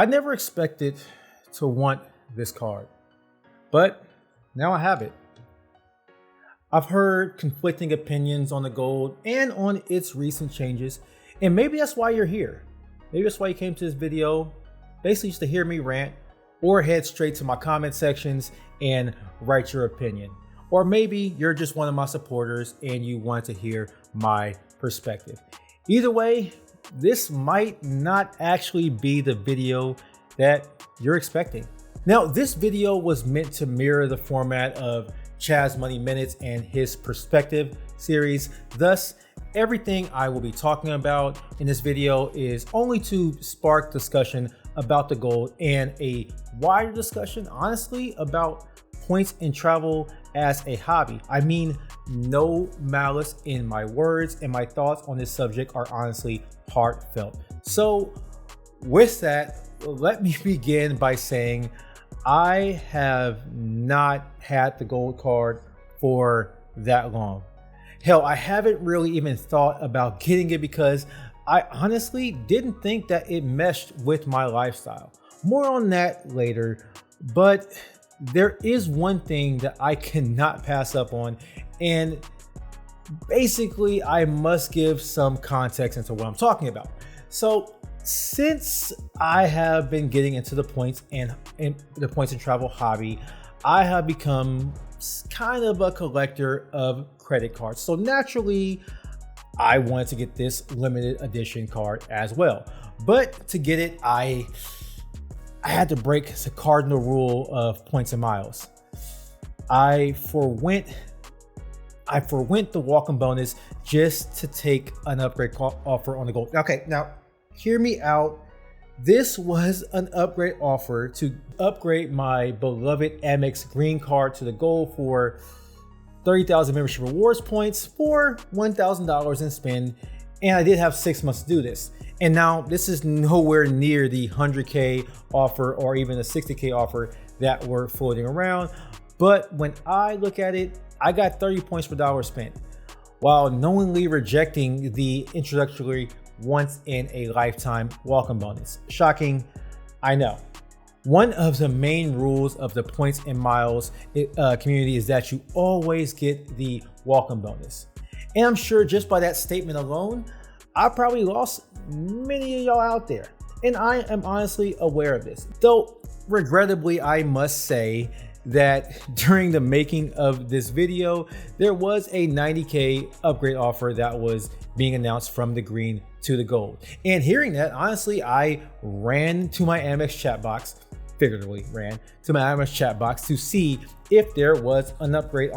I never expected to want this card, but now I have it. I've heard conflicting opinions on the gold and on its recent changes, and maybe that's why you're here. Maybe that's why you came to this video, basically just to hear me rant, or head straight to my comment sections and write your opinion. Or maybe you're just one of my supporters and you want to hear my perspective. Either way, this might not actually be the video that you're expecting. Now, this video was meant to mirror the format of Chaz Money Minutes and his perspective series. Thus, everything I will be talking about in this video is only to spark discussion about the gold and a wider discussion, honestly, about points in travel as a hobby. I mean, no malice in my words, and my thoughts on this subject are honestly heartfelt. So with that, let me begin by saying I have not had the gold card for that long. Hell, I haven't really even thought about getting it because I honestly didn't think that it meshed with my lifestyle. More on that later, but there is one thing that I cannot pass up on, and basically I must give some context into what I'm talking about. So since I have been getting into the points and the points and travel hobby, I have become kind of a collector of credit cards. So naturally, I wanted to get this limited edition card as well. But to get it, I had to break the cardinal rule of points and miles. I forwent the welcome bonus just to take an upgrade offer on the gold. Okay, now hear me out. This was an upgrade offer to upgrade my beloved Amex green card to the gold for 30,000 membership rewards points for $1,000 in spend. And I did have 6 months to do this. And now this is nowhere near the 100K offer or even the 60K offer that were floating around. But when I look at it, I got 30 points per dollar spent while knowingly rejecting the introductory once in a lifetime welcome bonus. Shocking, I know. One of the main rules of the points and miles community is that you always get the welcome bonus. And I'm sure just by that statement alone, I probably lost many of y'all out there. And I am honestly aware of this. Though, regrettably, I must say that during the making of this video, there was a 90K upgrade offer that was being announced from the green to the gold. And hearing that, honestly, I ran to my Amex chat box, figuratively ran to my Amex chat box to see if there was an upgrade,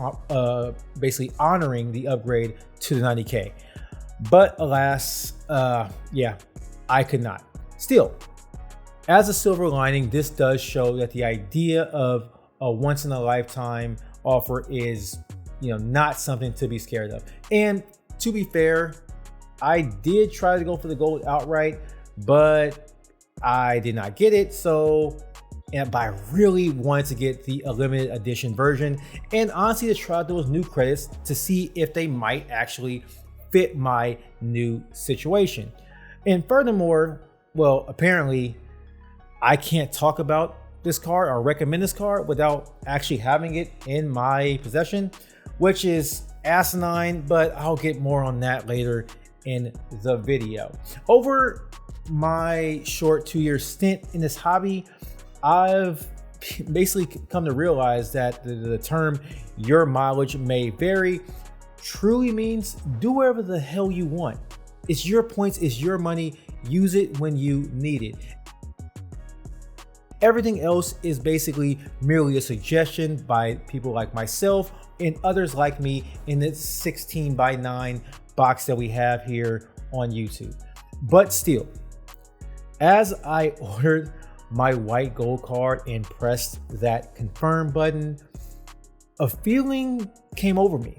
basically honoring the upgrade to the 90K. But alas, yeah, I could not. Still, as a silver lining, this does show that the idea of a once in a lifetime offer is, not something to be scared of. And to be fair, I did try to go for the gold outright, but I did not get it. But I really wanted to get the limited edition version and honestly to try those new credits to see if they might actually fit my new situation. And furthermore, well, apparently I can't talk about this card or recommend this card without actually having it in my possession, which is asinine, but I'll get more on that later in the video. Over my short 2-year stint in this hobby, I've basically come to realize that the term "your mileage may vary" truly means do whatever the hell you want. It's your points, it's your money, use it when you need it. Everything else is basically merely a suggestion by people like myself and others like me in this 16:9 box that we have here on YouTube. But still, as I ordered my white gold card and pressed that confirm button, a feeling came over me.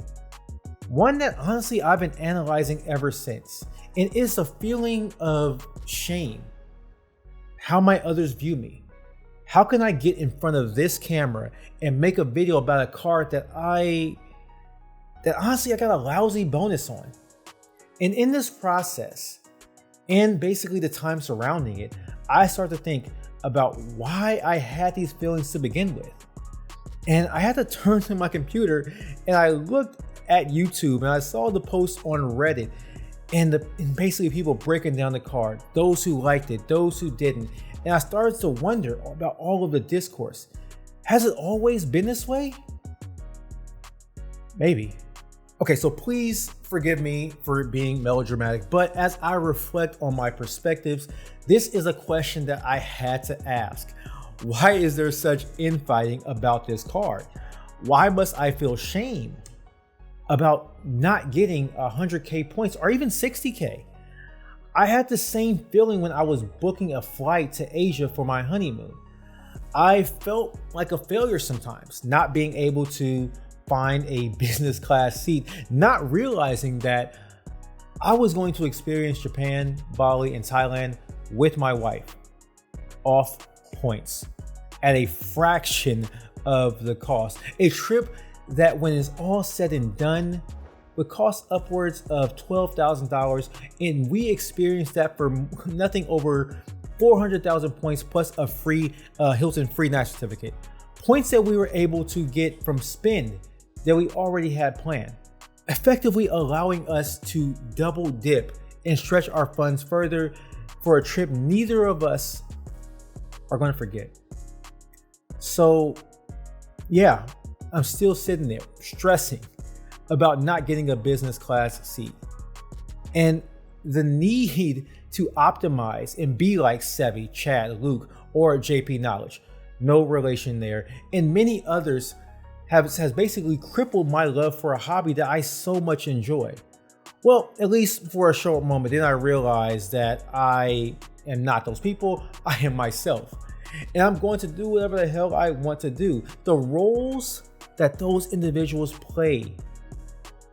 One that honestly I've been analyzing ever since. And it's a feeling of shame. How might others view me? How can I get in front of this camera and make a video about a card that honestly I got a lousy bonus on? And in this process, and basically the time surrounding it, I start to think about why I had these feelings to begin with. And I had to turn to my computer and I looked at YouTube and I saw the post on Reddit and basically people breaking down the card, those who liked it, those who didn't. And I started to wonder about all of the discourse. Has it always been this way? Maybe. Okay, so please forgive me for being melodramatic, but as I reflect on my perspectives, this is a question that I had to ask. Why is there such infighting about this card? Why must I feel shame about not getting 100K points or even 60K? I had the same feeling when I was booking a flight to Asia for my honeymoon. I felt like a failure sometimes, not being able to find a business class seat, not realizing that I was going to experience Japan, Bali, and Thailand with my wife off points at a fraction of the cost. A trip that, when it's all said and done, would cost upwards of $12,000, and we experienced that for nothing over 400,000 points plus a free Hilton free night certificate. Points that we were able to get from spend that we already had planned, effectively allowing us to double dip and stretch our funds further for a trip neither of us are going to forget. So yeah, I'm still sitting there stressing about not getting a business class seat. And the need to optimize and be like Sevi, Chad, Luke, or JP Knowledge, no relation there, and many others has basically crippled my love for a hobby that I so much enjoy. Well, at least for a short moment, then I realized that I am not those people, I am myself. And I'm going to do whatever the hell I want to do. The roles that those individuals play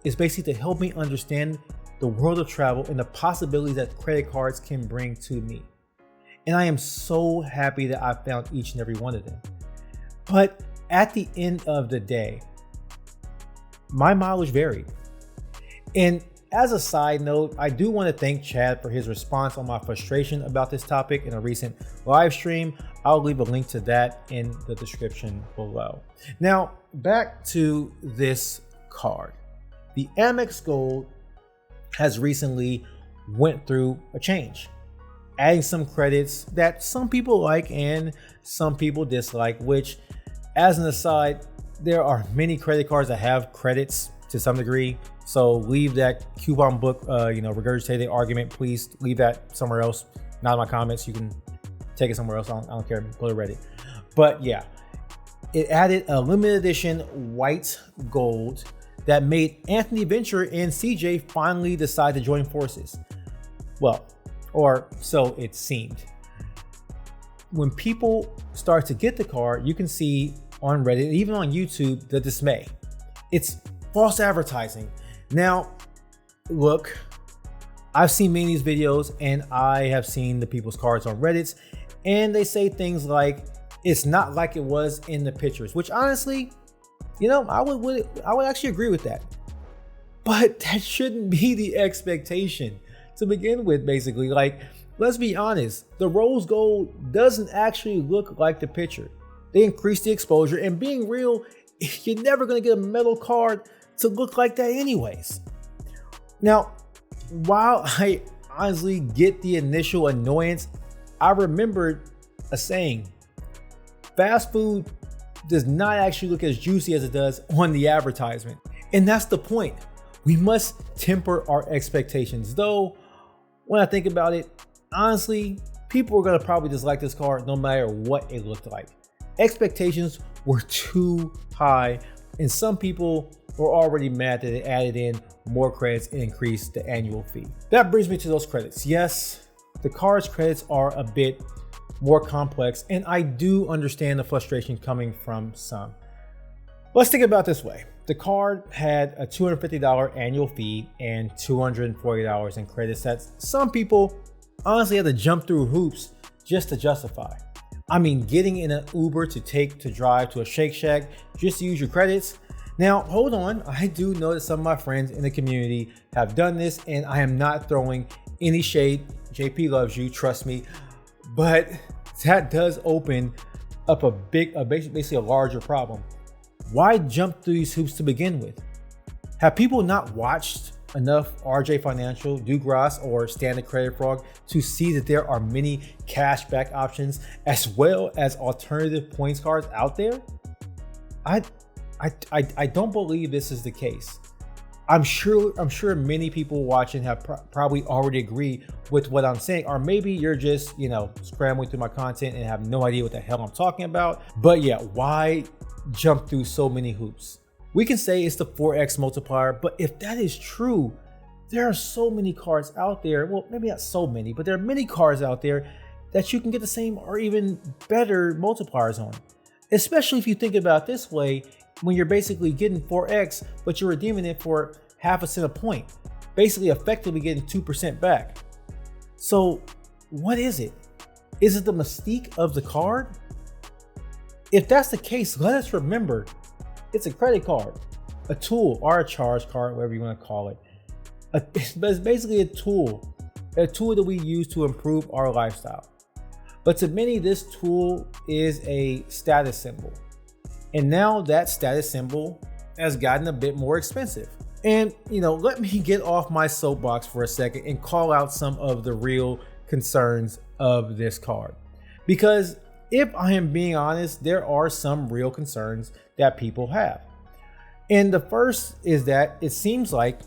is basically to help me understand the world of travel and the possibilities that credit cards can bring to me. And I am so happy that I found each and every one of them. But at the end of the day, my mileage varied. And as a side note, I do want to thank Chad for his response on my frustration about this topic in a recent live stream. I'll leave a link to that in the description below. Now, back to this card. The Amex Gold has recently went through a change, adding some credits that some people like and some people dislike, which, as an aside, there are many credit cards that have credits to some degree. So leave that coupon book, regurgitated argument. Please leave that somewhere else. Not in my comments. You can take it somewhere else. I don't care. Go to Reddit. But yeah, it added a limited edition white gold that made Anthony Venture and CJ finally decide to join forces. Well, or so it seemed. When people start to get the card, you can see on Reddit, even on YouTube, the dismay. It's false advertising. Now, look, I've seen many of these videos and I have seen the people's cards on Reddit, and they say things like, it's not like it was in the pictures, which honestly, I would actually agree with that. But that shouldn't be the expectation to begin with, basically. Like, let's be honest, the rose gold doesn't actually look like the picture. They increased the exposure, and being real, you're never going to get a metal card to look like that anyways. Now, while I honestly get the initial annoyance, I remembered a saying: fast food does not actually look as juicy as it does on the advertisement. And that's the point. We must temper our expectations. Though, when I think about it, honestly, people are going to probably dislike this card no matter what it looked like. Expectations were too high, and some people were already mad that it added in more credits and increased the annual fee. That brings me to those credits. Yes, the card's credits are a bit more complex, and I do understand the frustration coming from some. Let's think about it this way. The card had a $250 annual fee and $240 in credits that some people honestly had to jump through hoops just to justify. I mean, getting in an Uber to drive to a Shake Shack just to use your credits. Now, hold on. I do know that some of my friends in the community have done this, and I am not throwing any shade. JP loves you, trust me. But that does open up basically a larger problem. Why jump through these hoops to begin with? Have people not watched enough RJ Financial, Dugras, or Standard Credit Frog to see that there are many cashback options as well as alternative points cards out there? I don't believe this is the case. I'm sure many people watching have probably already agreed with what I'm saying, or maybe you're just, scrambling through my content and have no idea what the hell I'm talking about. But yeah, why jump through so many hoops? We can say it's the 4x multiplier, but if that is true, there are so many cards out there. Well, maybe not so many, but there are many cards out there that you can get the same or even better multipliers on. Especially if you think about it this way, when you're basically getting 4x, but you're redeeming it for half a cent a point, basically effectively getting 2% back. So what is it? Is it the mystique of the card? If that's the case, let us remember it's a credit card, a tool, or a charge card, whatever you want to call it. It's basically a tool that we use to improve our lifestyle. But to many, this tool is a status symbol. And now that status symbol has gotten a bit more expensive. And, let me get off my soapbox for a second and call out some of the real concerns of this card. Because if I am being honest, there are some real concerns that people have. And the first is that it seems like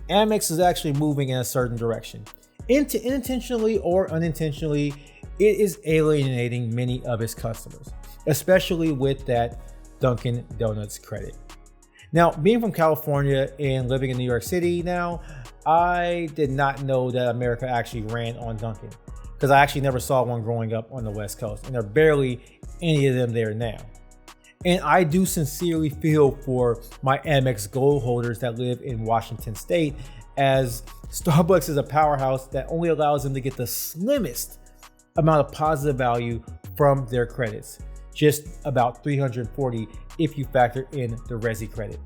Amex is actually moving in a certain direction. Intentionally or unintentionally, it is alienating many of its customers, especially with that Dunkin' Donuts credit. Now, being from California and living in New York City now, I did not know that America actually ran on Dunkin', because I actually never saw one growing up on the West Coast, and there are barely any of them there now. And I do sincerely feel for my Amex Gold holders that live in Washington State, as Starbucks is a powerhouse that only allows them to get the slimmest amount of positive value from their credits. Just about 340 if you factor in the Resi credit.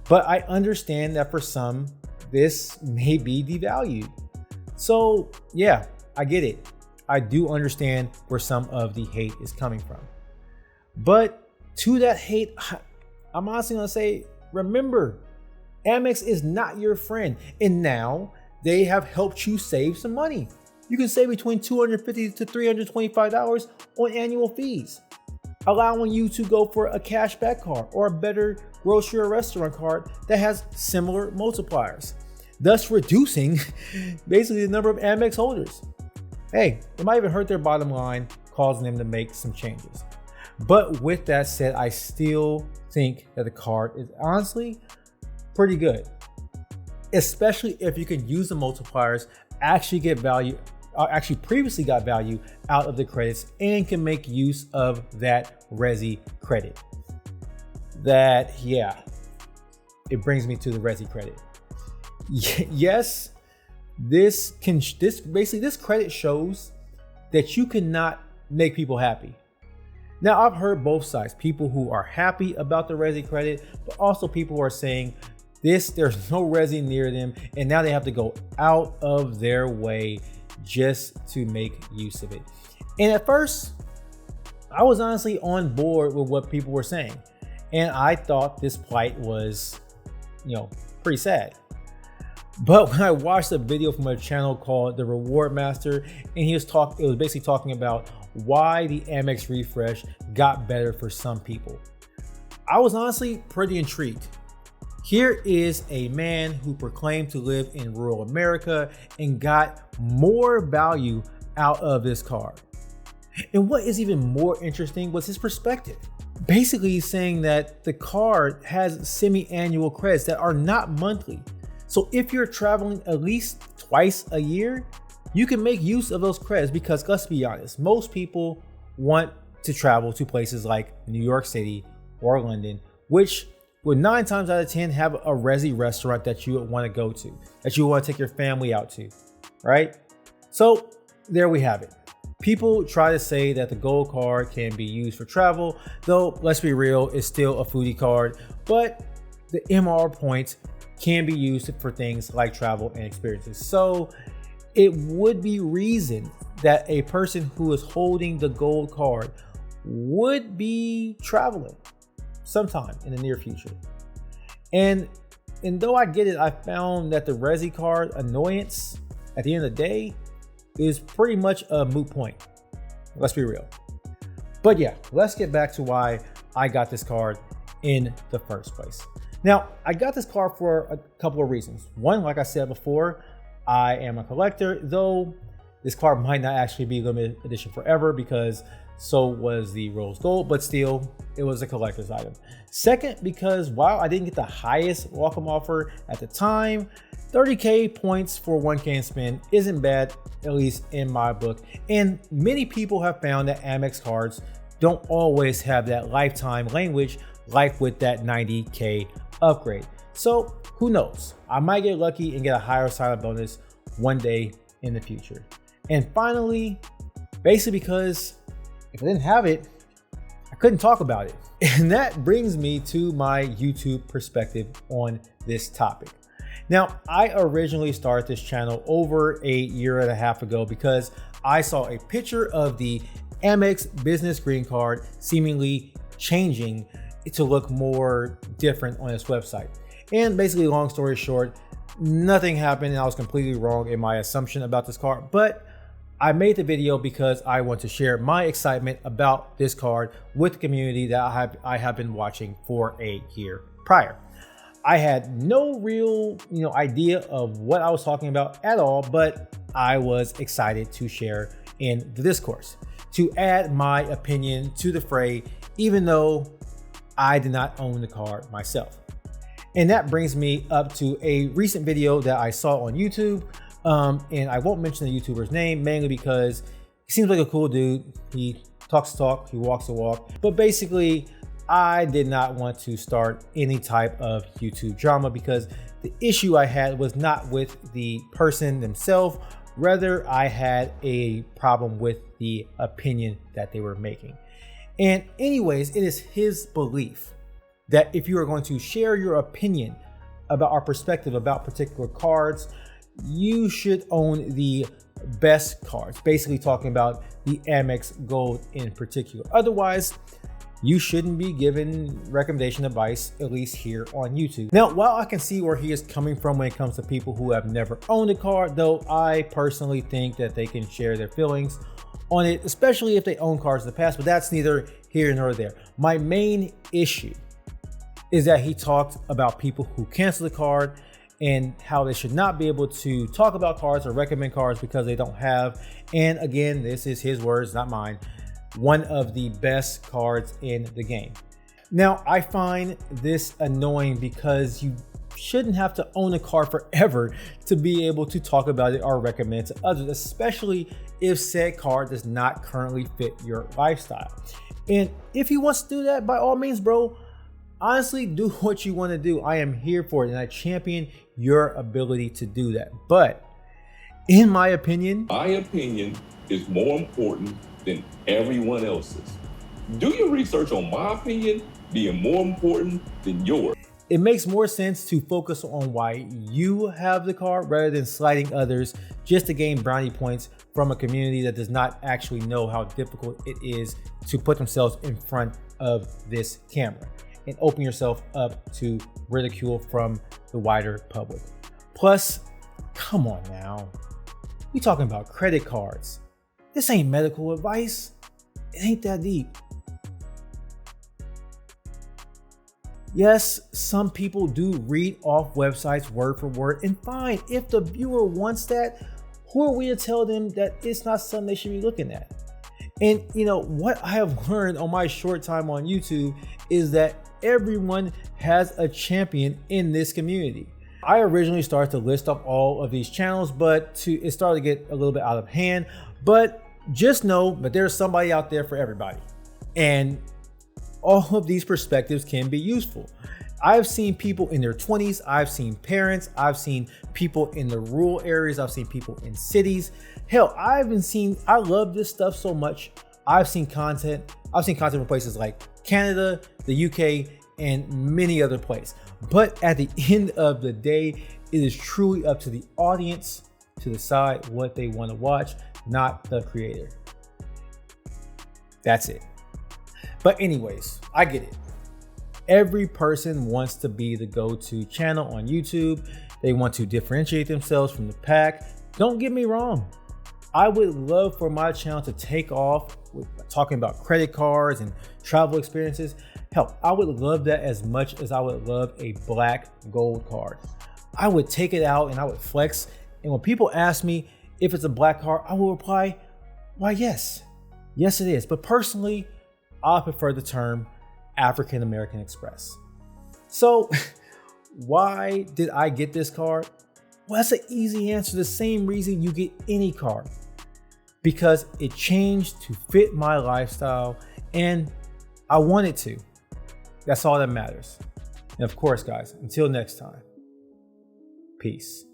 But I understand that for some, this may be devalued. So yeah, I get it. I do understand where some of the hate is coming from. But to that hate, I'm honestly gonna say, remember, Amex is not your friend. And now they have helped you save some money. You can save between $250 to $325 on annual fees, allowing you to go for a cashback card or a better grocery or restaurant card that has similar multipliers, thus reducing basically the number of Amex holders. Hey, it might even hurt their bottom line, causing them to make some changes. But with that said, I still think that the card is honestly pretty good, especially if you can use the multipliers, actually get value, actually previously got value out of the credits, and can make use of that Resi credit. It brings me to the Resi credit. Yes, this credit shows that you cannot make people happy. Now, I've heard both sides, people who are happy about the Resi credit, but also people who are saying there's no Resi near them, and now they have to go out of their way just to make use of it. And at first, I was honestly on board with what people were saying, and I thought this plight was, pretty sad. But when I watched a video from a channel called The Reward Master, and it was basically talking about why the Amex refresh got better for some people, I was honestly pretty intrigued. Here is a man who proclaimed to live in rural America and got more value out of this card. And what is even more interesting was his perspective. Basically, he's saying that the card has semi-annual credits that are not monthly. So if you're traveling at least twice a year, you can make use of those credits, because let's be honest, most people want to travel to places like New York City or London, which would 9 times out of 10 have a Resi restaurant that you would want to go to, that you want to take your family out to, right? So there we have it. People try to say that the gold card can be used for travel, though let's be real, it's still a foodie card, but the MR points can be used for things like travel and experiences. So it would be reason that a person who is holding the gold card would be traveling sometime in the near future. And though I get it, I found that the Resi card annoyance at the end of the day is pretty much a moot point. Let's be real. But yeah, let's get back to why I got this card in the first place. Now, I got this card for a couple of reasons. One, like I said before, I am a collector, though this card might not actually be limited edition forever because so was the Rose Gold, but still, it was a collector's item. Second, because while I didn't get the highest welcome offer at the time, 30K points for 1K spin isn't bad, at least in my book. And many people have found that Amex cards don't always have that lifetime language like with that 90K upgrade. So who knows? I might get lucky and get a higher sign-up bonus one day in the future. And finally, basically because if I didn't have it, I couldn't talk about it. And that brings me to my YouTube perspective on this topic. Now, I originally started this channel over a year and a half ago because I saw a picture of the Amex business green card seemingly changing to look more different on its website. And basically, long story short, nothing happened and I was completely wrong in my assumption about this card. But I made the video because I want to share my excitement about this card with the community that I have been watching for a year prior. I had no real, idea of what I was talking about at all, but I was excited to share in the discourse, to add my opinion to the fray, even though I did not own the card myself. And that brings me up to a recent video that I saw on YouTube. And I won't mention the YouTuber's name, mainly because he seems like a cool dude. He talks the talk, he walks the walk. But basically, I did not want to start any type of YouTube drama because the issue I had was not with the person themselves. Rather, I had a problem with the opinion that they were making. And anyways, it is his belief that if you are going to share your opinion about our perspective about particular cards, you should own the best cards, basically talking about the Amex Gold in particular. Otherwise, you shouldn't be given recommendation advice, at least here on YouTube. Now, while I can see where he is coming from when it comes to people who have never owned a card, though I personally think that they can share their feelings on it, especially if they own cards in the past, but that's neither here nor there. My main issue is that he talked about people who cancel the card and how they should not be able to talk about cards or recommend cards because they don't have, and again, this is his words, not mine, one of the best cards in the game. Now, I find this annoying because you shouldn't have to own a card forever to be able to talk about it or recommend it to others, especially if said card does not currently fit your lifestyle. And if he wants to do that, by all means, bro, honestly, do what you want to do. I am here for it and I champion your ability to do that. But in my opinion is more important than everyone else's. Do your research on my opinion being more important than yours. It makes more sense to focus on why you have the card rather than slighting others just to gain brownie points from a community that does not actually know how difficult it is to put themselves in front of this camera and open yourself up to ridicule from the wider public. Plus, come on now. We talking about credit cards. This ain't medical advice. It ain't that deep. Yes, some people do read off websites word for word, and fine, if the viewer wants that, who are we to tell them that it's not something they should be looking at? And what I have learned on my short time on YouTube is that everyone has a champion in this community. I originally started to list off all of these channels, but it started to get a little bit out of hand. But just know that there's somebody out there for everybody. And all of these perspectives can be useful. I've seen people in their 20s. I've seen parents. I've seen people in the rural areas. I've seen people in cities. Hell, I love this stuff so much. I've seen content from places like Canada, the UK, and many other places. But at the end of the day, it is truly up to the audience to decide what they want to watch. not the creator. That's it. But anyways, I get it. Every person wants to be the go-to channel on YouTube. They want to differentiate themselves from the pack. Don't get me wrong. I would love for my channel to take off with talking about credit cards and travel experiences. Hell, I would love that as much as I would love a black gold card. I would take it out and I would flex. And when people ask me if it's a black card, I will reply, why, yes. Yes, it is. But personally, I prefer the term African American Express. So why did I get this card? Well, that's an easy answer. The same reason you get any card. Because it changed to fit my lifestyle and I wanted to. That's all that matters. And of course, guys, until next time, peace.